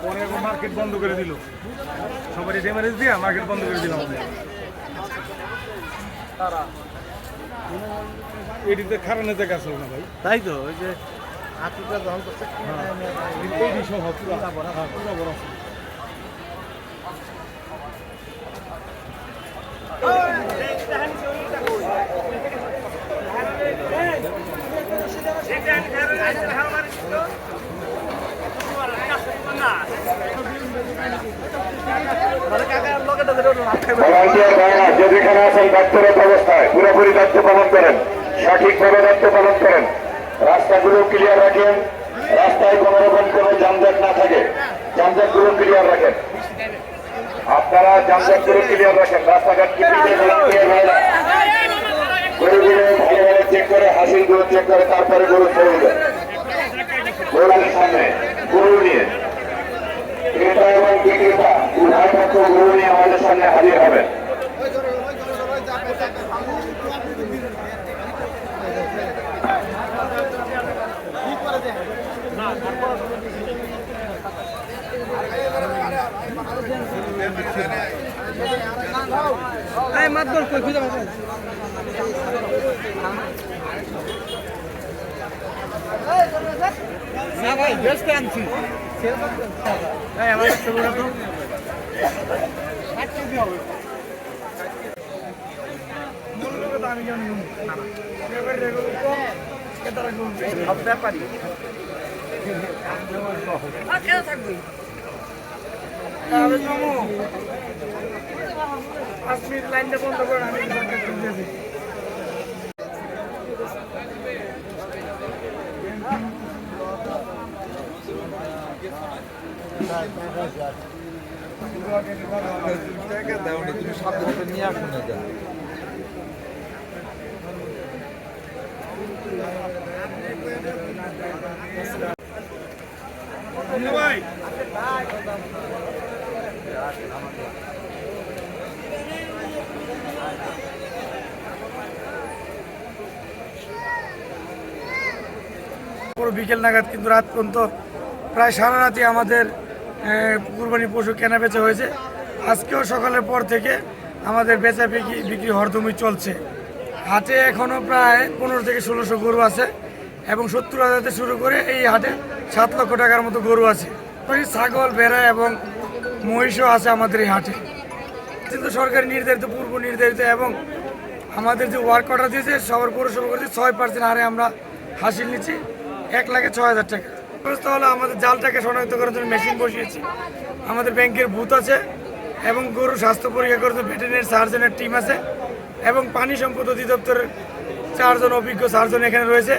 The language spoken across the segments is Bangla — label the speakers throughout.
Speaker 1: পরে মার্কেট বন্ধ করে দিল, সবারই ড্যামেজ দিয়ে মার্কেট বন্ধ করে দিলাম। এটিতে খারানের জায়গা আসলো না ভাই,
Speaker 2: তাই তো ওই যে আটুটা দহন করছে
Speaker 1: এই সব পুরা বড় আছে।
Speaker 3: যেখানে আছেন দায়িত্বরত অবস্থায় পুরোপুরি দায়িত্ব পালন করেন, সঠিকভাবে দায়িত্ব পালন করেন, রাস্তাগুলো ক্লিয়ার রাখেন, রাস্তায় কোনো রকম কোনো যানজট না থাকে, যানজটগুলো ক্লিয়ার রাখেন। আপনারা যানজটগুলো ক্লিয়ার রাখেন, রাস্তাঘাট গরুগুলো ভালোভাবে চেক করে, হাসিলগুলো চেক করে, তারপরে গরু চলবে। গরুর সামনে গরু নিয়ে ক্রেতা এবং বিক্রেতা উভয় পক্ষ গরু নিয়ে আমাদের সামনে হাজির হবে।
Speaker 2: মাতবর কই খুঁজে পাবেন না ভাই, বেস্ট আনছি এই আমার ছবিটা তো 60 কেজি হবে। মূল্য কত আমি জানি না, এবারে রেগো কম কেতারা কম সব ব্যাপারই আর কেন থাকবে তাহলে মামু 5 মিনিট লাইনটা বন্ধ করে আমি দিয়েছি।
Speaker 4: তুমি সাবধানে নিয়ে আসুন না
Speaker 1: ভাই
Speaker 5: বিকেল নাগাদ কিন্তু রাত পর্যন্ত প্রায় সারা রাতি আমাদের কুরবানি পশু কেনা বেচা হয়েছে। আজকেও সকালের পর থেকে আমাদের বেচা বিক্রি হরদমই চলছে। হাটে এখনও প্রায় 15 থেকে 1600 গরু আছে এবং 70,000 থেকে শুরু করে এই হাটে 7 লক্ষ টাকার মতো গরু আছে। ছাগল, ভেড়া এবং মহিষও আছে আমাদের এই হাটে। কিন্তু সরকারি নির্ধারিত, পূর্ব নির্ধারিত এবং আমাদের যে ওয়ার্ক অর্ডার দিয়েছে সবার পৌরসভা করেছে 6% হারে আমরা হাসিল নিচ্ছি 1,06,000 টাকা। ব্যবস্থা হলো আমাদের জালটাকে শনাক্ত করার জন্য মেশিন বসিয়েছি, আমাদের ব্যাংকের বুথ আছে এবং গরু স্বাস্থ্য পরীক্ষা করার জন্য ভেটেরিনারি সার্জনের টিম আছে এবং পানি সম্পদ অধিদপ্তরের 4 জন অভিজ্ঞ সার্জন এখানে রয়েছে।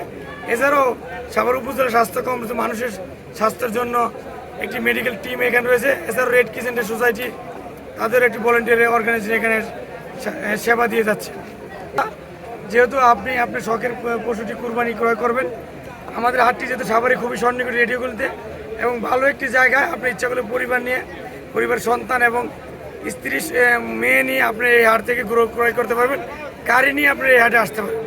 Speaker 5: এছাড়াও সাভার উপজেলা স্বাস্থ্য কমপ্লেক্স মানুষের স্বাস্থ্যের জন্য একটি মেডিকেল টিম এখানে রয়েছে। এছাড়াও রেড ক্রিসেন্ট সোসাইটি তাদের একটি ভলেন্টিয়ার অর্গানাইজেশন এখানে সেবা দিয়ে যাচ্ছে। যেহেতু আপনি আপনার শখের পশুটি কুরবানি ক্রয় করবেন, আমাদের হাটটি যেহেতু সাভারে খুবই সন্নিকট রেডিওগুলিতে এবং ভালো একটি জায়গায়, আপনি ইচ্ছা করলে পরিবার নিয়ে, পরিবার সন্তান এবং স্ত্রী মেয়ে নিয়ে আপনি এই হাট থেকে ক্রয় করতে পারবেন। গাড়ি নিয়ে আপনি এই হাটে আসতে পারেন।